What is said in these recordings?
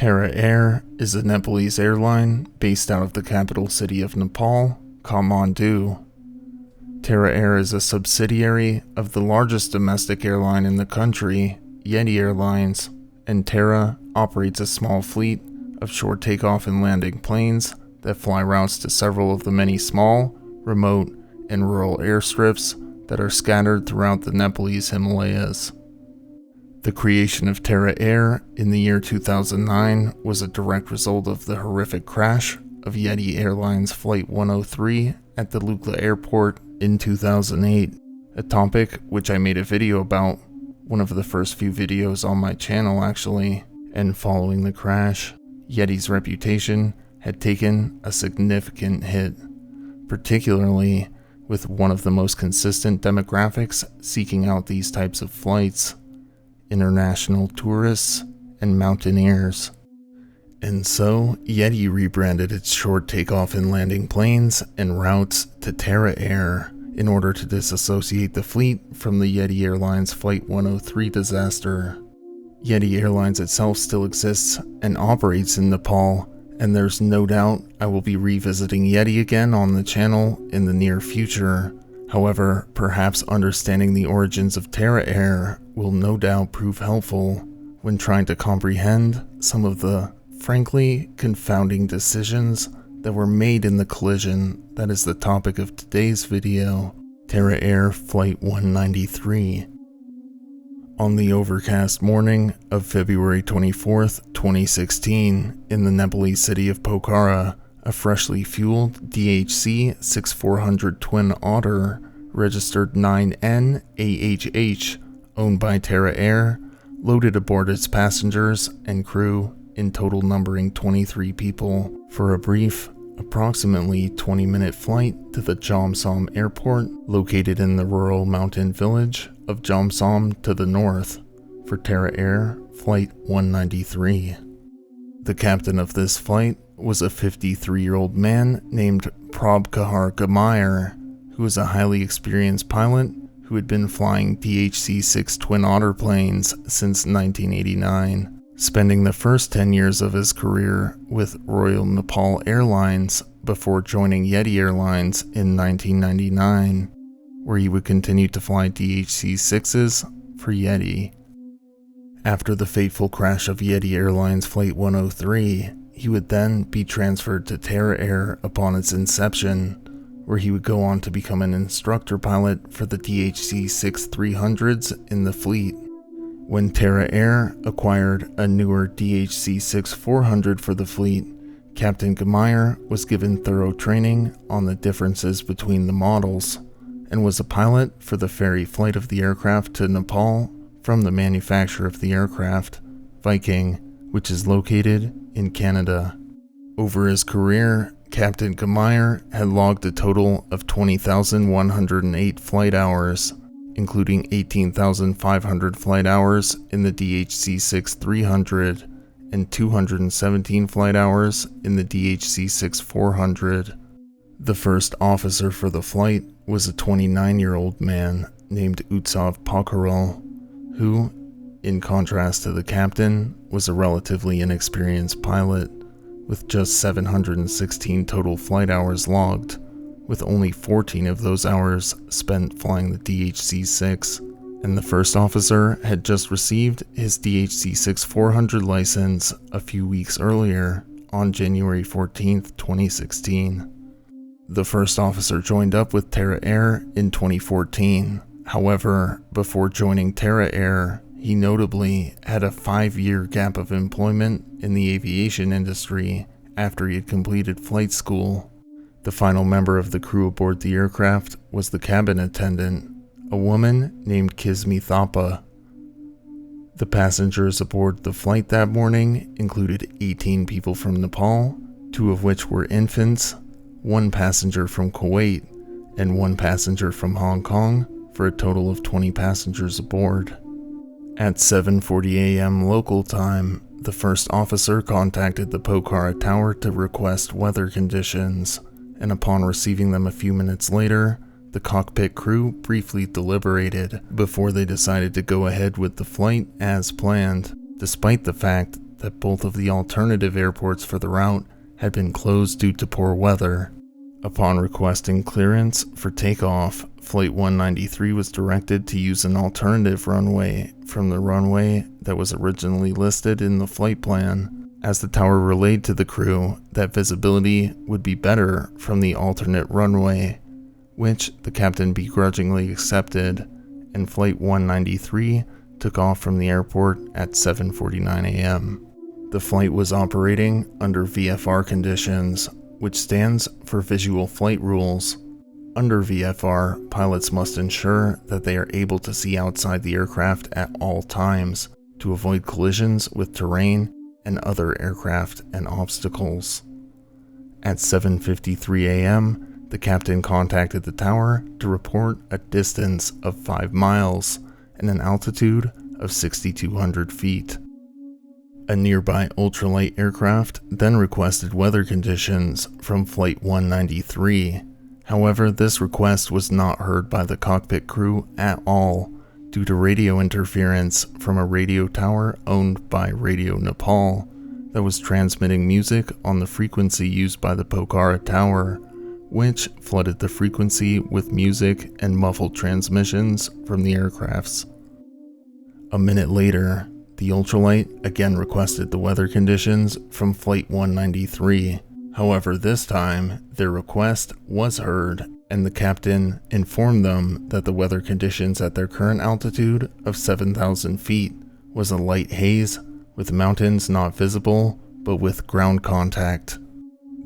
Terra Air is a Nepalese airline based out of the capital city of Nepal, Kathmandu. Terra Air is a subsidiary of the largest domestic airline in the country, Yeti Airlines, and Terra operates a small fleet of short takeoff and landing planes that fly routes to several of the many small, remote, and rural airstrips that are scattered throughout the Nepalese Himalayas. The creation of Terra Air in the year 2009 was a direct result of the horrific crash of Yeti Airlines Flight 103 at the Lukla Airport in 2008, a topic which I made a video about, one of the first few videos on my channel actually, and following the crash, Yeti's reputation had taken a significant hit, particularly with one of the most consistent demographics seeking out these types of flights: international tourists and mountaineers. And so, Yeti rebranded its short takeoff and landing planes and routes to Terra Air in order to disassociate the fleet from the Yeti Airlines Flight 103 disaster. Yeti Airlines itself still exists and operates in Nepal, and there's no doubt I will be revisiting Yeti again on the channel in the near future. However, perhaps understanding the origins of Terra Air will no doubt prove helpful when trying to comprehend some of the, frankly, confounding decisions that were made in the collision that is the topic of today's video, Terra Air Flight 193. On the overcast morning of February 24th, 2016, in the Nepalese city of Pokhara, a freshly fueled DHC-6400 Twin Otter, registered 9N-AHH, owned by Terra Air, loaded aboard its passengers and crew, in total numbering 23 people, for a brief, approximately 20-minute flight to the Jomsom Airport, located in the rural mountain village of Jomsom to the north, for Terra Air Flight 193. The captain of this flight was a 53-year-old man named Prabhakar Gamayar, who was a highly experienced pilot who had been flying DHC-6 Twin Otter planes since 1989, spending the first 10 years of his career with Royal Nepal Airlines before joining Yeti Airlines in 1999, where he would continue to fly DHC-6s for Yeti. After the fateful crash of Yeti Airlines Flight 103, he would then be transferred to Terra Air upon its inception, where he would go on to become an instructor pilot for the DHC-6-300s in the fleet. When Terra Air acquired a newer DHC-6-400 for the fleet, Captain Gamayar was given thorough training on the differences between the models, and was a pilot for the ferry flight of the aircraft to Nepal from the manufacturer of the aircraft, Viking, which is located in Canada. Over his career, Captain Gamayar had logged a total of 20,108 flight hours, including 18,500 flight hours in the DHC-6-300 and 217 flight hours in the DHC-6-400. The first officer for the flight was a 29-year-old man named Utsav Pokharel, who, in contrast to the captain, was a relatively inexperienced pilot, with just 716 total flight hours logged, with only 14 of those hours spent flying the DHC-6, and the first officer had just received his DHC-6-400 license a few weeks earlier, on January 14, 2016. The first officer joined up with Terra Air in 2014. However, before joining Terra Air, he notably had a 5-year gap of employment in the aviation industry after he had completed flight school. The final member of the crew aboard the aircraft was the cabin attendant, a woman named Kismi Thapa. The passengers aboard the flight that morning included 18 people from Nepal, 2 of which were infants, 1 passenger from Kuwait, and 1 passenger from Hong Kong, for a total of 20 passengers aboard. At 7:40 a.m. local time, the first officer contacted the Pokhara Tower to request weather conditions, and upon receiving them a few minutes later, the cockpit crew briefly deliberated before they decided to go ahead with the flight as planned, despite the fact that both of the alternative airports for the route had been closed due to poor weather. Upon requesting clearance for takeoff, Flight 193 was directed to use an alternative runway from the runway that was originally listed in the flight plan, as the tower relayed to the crew that visibility would be better from the alternate runway, which the captain begrudgingly accepted, and Flight 193 took off from the airport at 7:49 a.m. The flight was operating under VFR conditions, which stands for Visual Flight Rules. Under VFR, pilots must ensure that they are able to see outside the aircraft at all times to avoid collisions with terrain and other aircraft and obstacles. At 7:53 a.m., the captain contacted the tower to report a distance of 5 miles and an altitude of 6,200 feet. A nearby ultralight aircraft then requested weather conditions from Flight 193. However, this request was not heard by the cockpit crew at all due to radio interference from a radio tower owned by Radio Nepal that was transmitting music on the frequency used by the Pokhara Tower, which flooded the frequency with music and muffled transmissions from the aircrafts. A minute later, the ultralight again requested the weather conditions from Flight 193. However, this time, their request was heard, and the captain informed them that the weather conditions at their current altitude of 7,000 feet was a light haze with mountains not visible but with ground contact.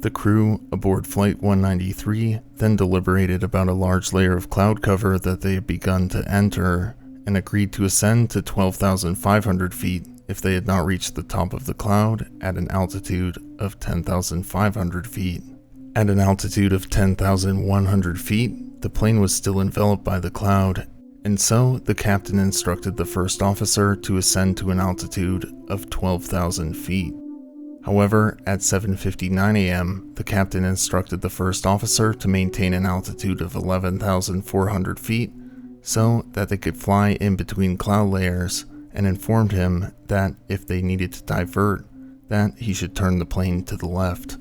The crew aboard Flight 193 then deliberated about a large layer of cloud cover that they had begun to enter, and agreed to ascend to 12,500 feet if they had not reached the top of the cloud at an altitude of 10,500 feet. At an altitude of 10,100 feet, the plane was still enveloped by the cloud, and so the captain instructed the first officer to ascend to an altitude of 12,000 feet. However, at 7:59 a.m., the captain instructed the first officer to maintain an altitude of 11,400 feet so that they could fly in between cloud layers, and informed him that if they needed to divert, that he should turn the plane to the left.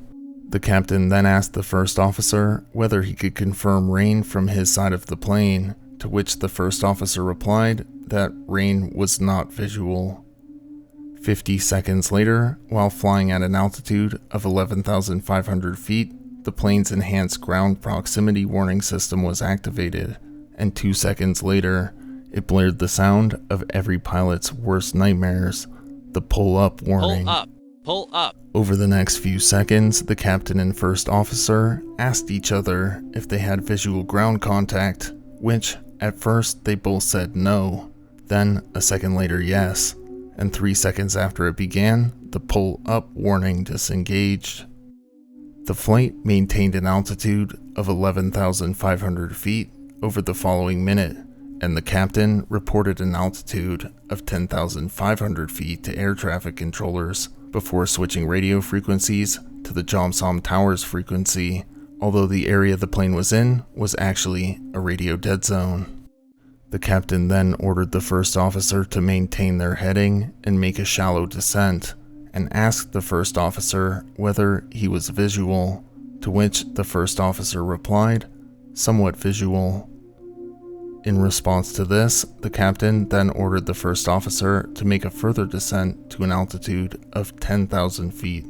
The captain then asked the first officer whether he could confirm rain from his side of the plane, to which the first officer replied that rain was not visual. 50 seconds later, while flying at an altitude of 11,500 feet, the plane's enhanced ground proximity warning system was activated, and 2 seconds later, it blared the sound of every pilot's worst nightmares, the pull-up warning. Pull up! Pull up! Over the next few seconds, the captain and first officer asked each other if they had visual ground contact, which, at first, they both said no, then a second later yes, and 3 seconds after it began, the pull-up warning disengaged. The flight maintained an altitude of 11,500 feet over the following minute, and the captain reported an altitude of 10,500 feet to air traffic controllers before switching radio frequencies to the Jomsom Towers frequency, although the area the plane was in was actually a radio dead zone. The captain then ordered the first officer to maintain their heading and make a shallow descent, and asked the first officer whether he was visual, to which the first officer replied, "Somewhat visual." In response to this, the captain then ordered the first officer to make a further descent to an altitude of 10,000 feet,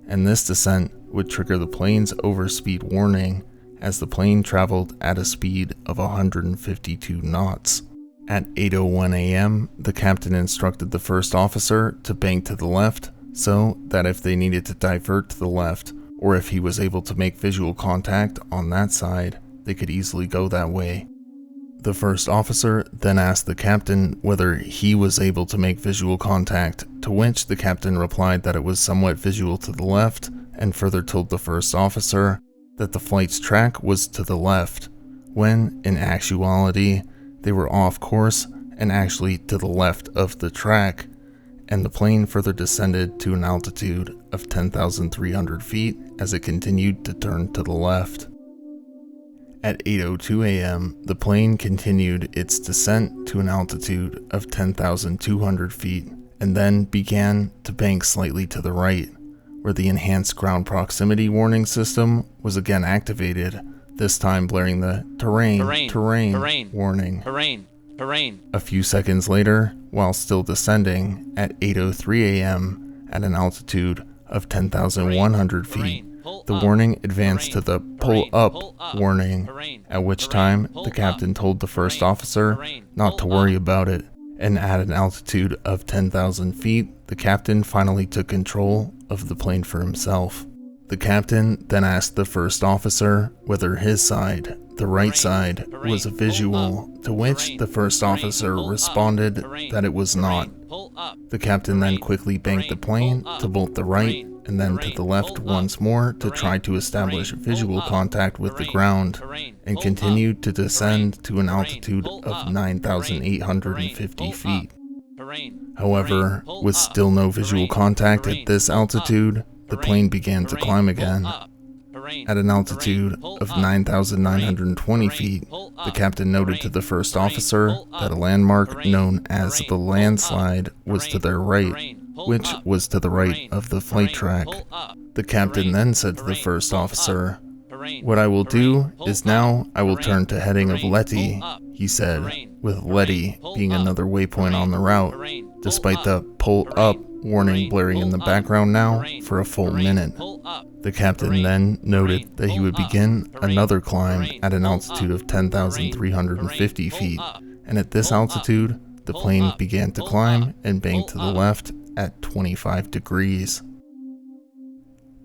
and this descent would trigger the plane's overspeed warning as the plane traveled at a speed of 152 knots. At 8:01 a.m., the captain instructed the first officer to bank to the left so that if they needed to divert to the left, or if he was able to make visual contact on that side, they could easily go that way. The first officer then asked the captain whether he was able to make visual contact, to which the captain replied that it was somewhat visual to the left, and further told the first officer that the flight's track was to the left, when, in actuality, they were off course and actually to the left of the track, and the plane further descended to an altitude of 10,300 feet as it continued to turn to the left. At 8:02 a.m., the plane continued its descent to an altitude of 10,200 feet, and then began to bank slightly to the right, where the enhanced ground proximity warning system was again activated, this time blaring the terrain warning. A few seconds later, while still descending at 8:03 a.m. at an altitude of 10,100 feet, the warning advanced to the pull up warning, at which time the captain told the first officer not to worry about it, and at an altitude of 10,000 feet, the captain finally took control of the plane for himself. The captain then asked the first officer whether his side, the right side, was visual, to which the first officer responded that it was not. The captain then quickly banked the plane to both the right and then to the left once more to try to establish visual contact with the ground, and continued to descend to an altitude of 9,850 feet. However, with still no visual contact at this altitude, the plane began to climb again. At an altitude of 9,920 feet, the captain noted to the first officer that a landmark known as the landslide was to their right, which was to the right of the flight track. The captain then said to the first officer, "What I will do is now I will turn to heading of Letty," he said, with Letty being another waypoint on the route, despite the pull up warning blaring in the background now for a full minute. The captain then noted that he would begin another climb at an altitude of 10,350 feet, and at this altitude, the plane began to climb and bank to the left at 25 degrees.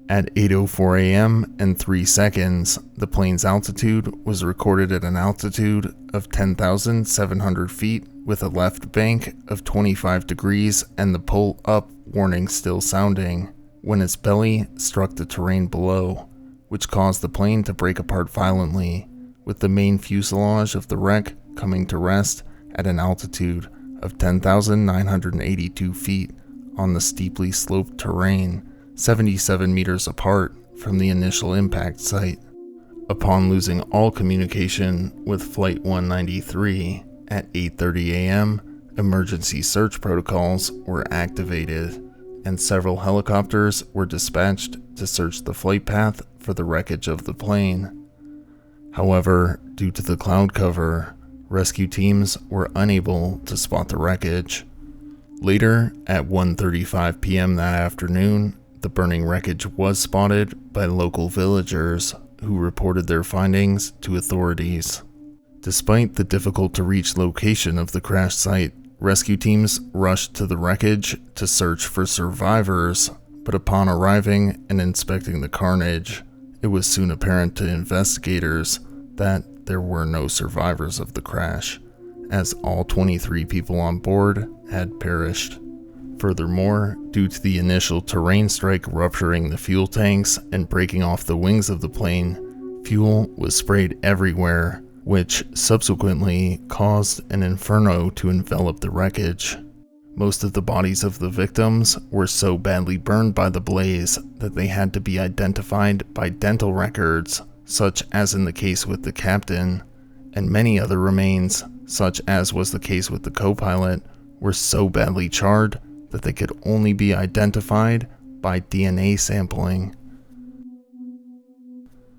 At 8:04 a.m. and 3 seconds, the plane's altitude was recorded at an altitude of 10,700 feet with a left bank of 25 degrees and the pull-up warning still sounding, when its belly struck the terrain below, which caused the plane to break apart violently, with the main fuselage of the wreck coming to rest at an altitude of 10,982 feet on the steeply sloped terrain, 77 meters apart from the initial impact site. Upon losing all communication with Flight 193 at 8:30 a.m., emergency search protocols were activated, and several helicopters were dispatched to search the flight path for the wreckage of the plane. However, due to the cloud cover, rescue teams were unable to spot the wreckage. Later, at 1:35 p.m. that afternoon, the burning wreckage was spotted by local villagers who reported their findings to authorities. Despite the difficult-to-reach location of the crash site, rescue teams rushed to the wreckage to search for survivors, but upon arriving and inspecting the carnage, it was soon apparent to investigators that there were no survivors of the crash, as all 23 people on board had perished. Furthermore, due to the initial terrain strike rupturing the fuel tanks and breaking off the wings of the plane, fuel was sprayed everywhere, which subsequently caused an inferno to envelop the wreckage. Most of the bodies of the victims were so badly burned by the blaze that they had to be identified by dental records, such as in the case with the captain, and many other remains, such as was the case with the co-pilot, were so badly charred that they could only be identified by DNA sampling.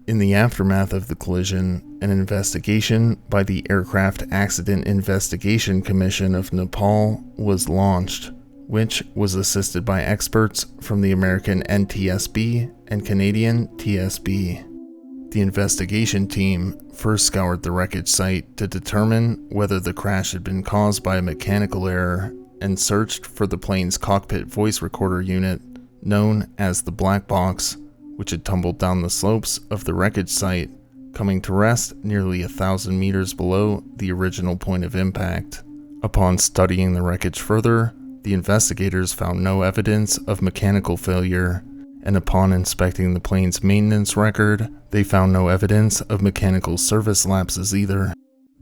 In the aftermath of the collision, an investigation by the Aircraft Accident Investigation Commission of Nepal was launched, which was assisted by experts from the American NTSB and Canadian TSB. The investigation team first scoured the wreckage site to determine whether the crash had been caused by a mechanical error, and searched for the plane's cockpit voice recorder unit, known as the black box, which had tumbled down the slopes of the wreckage site, coming to rest nearly 1,000 meters below the original point of impact. Upon studying the wreckage further, the investigators found no evidence of mechanical failure, and upon inspecting the plane's maintenance record, they found no evidence of mechanical service lapses either.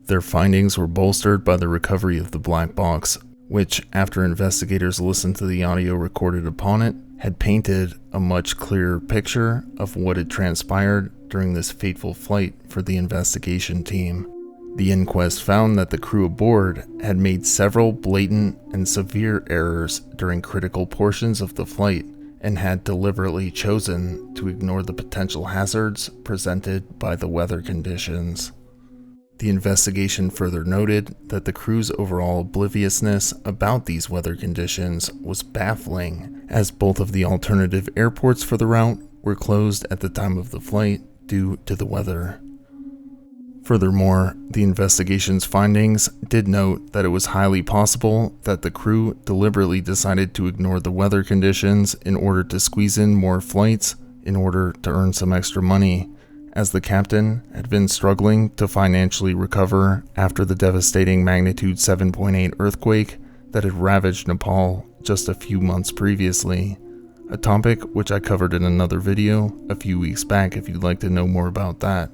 Their findings were bolstered by the recovery of the black box, which, after investigators listened to the audio recorded upon it, had painted a much clearer picture of what had transpired during this fateful flight for the investigation team. The inquest found that the crew aboard had made several blatant and severe errors during critical portions of the flight and had deliberately chosen to ignore the potential hazards presented by the weather conditions. The investigation further noted that the crew's overall obliviousness about these weather conditions was baffling, as both of the alternative airports for the route were closed at the time of the flight due to the weather. Furthermore, the investigation's findings did note that it was highly possible that the crew deliberately decided to ignore the weather conditions in order to squeeze in more flights in order to earn some extra money, as the captain had been struggling to financially recover after the devastating magnitude 7.8 earthquake that had ravaged Nepal just a few months previously, a topic which I covered in another video a few weeks back if you'd like to know more about that.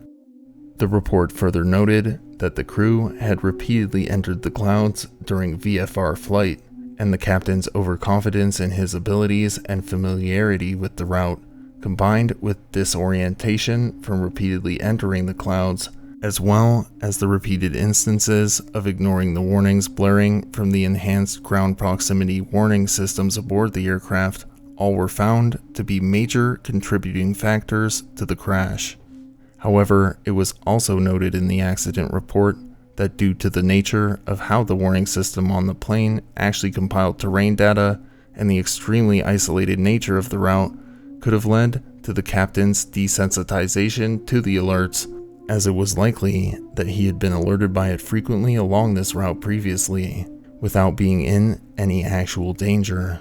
The report further noted that the crew had repeatedly entered the clouds during VFR flight, and the captain's overconfidence in his abilities and familiarity with the route, combined with disorientation from repeatedly entering the clouds, as well as the repeated instances of ignoring the warnings blaring from the enhanced ground proximity warning systems aboard the aircraft, all were found to be major contributing factors to the crash. However, it was also noted in the accident report that due to the nature of how the warning system on the plane actually compiled terrain data and the extremely isolated nature of the route, could have led to the captain's desensitization to the alerts, as it was likely that he had been alerted by it frequently along this route previously, without being in any actual danger.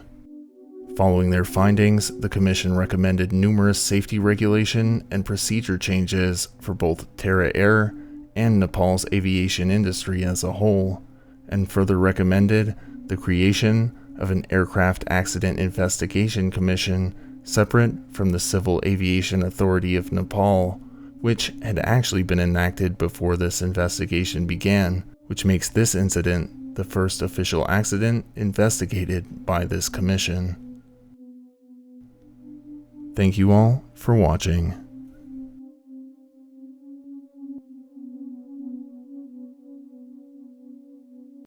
Following their findings, the Commission recommended numerous safety regulation and procedure changes for both Terra Air and Nepal's aviation industry as a whole, and further recommended the creation of an Aircraft Accident Investigation Commission separate from the Civil Aviation Authority of Nepal, which had actually been enacted before this investigation began, which makes this incident the first official accident investigated by this commission. Thank you all for watching.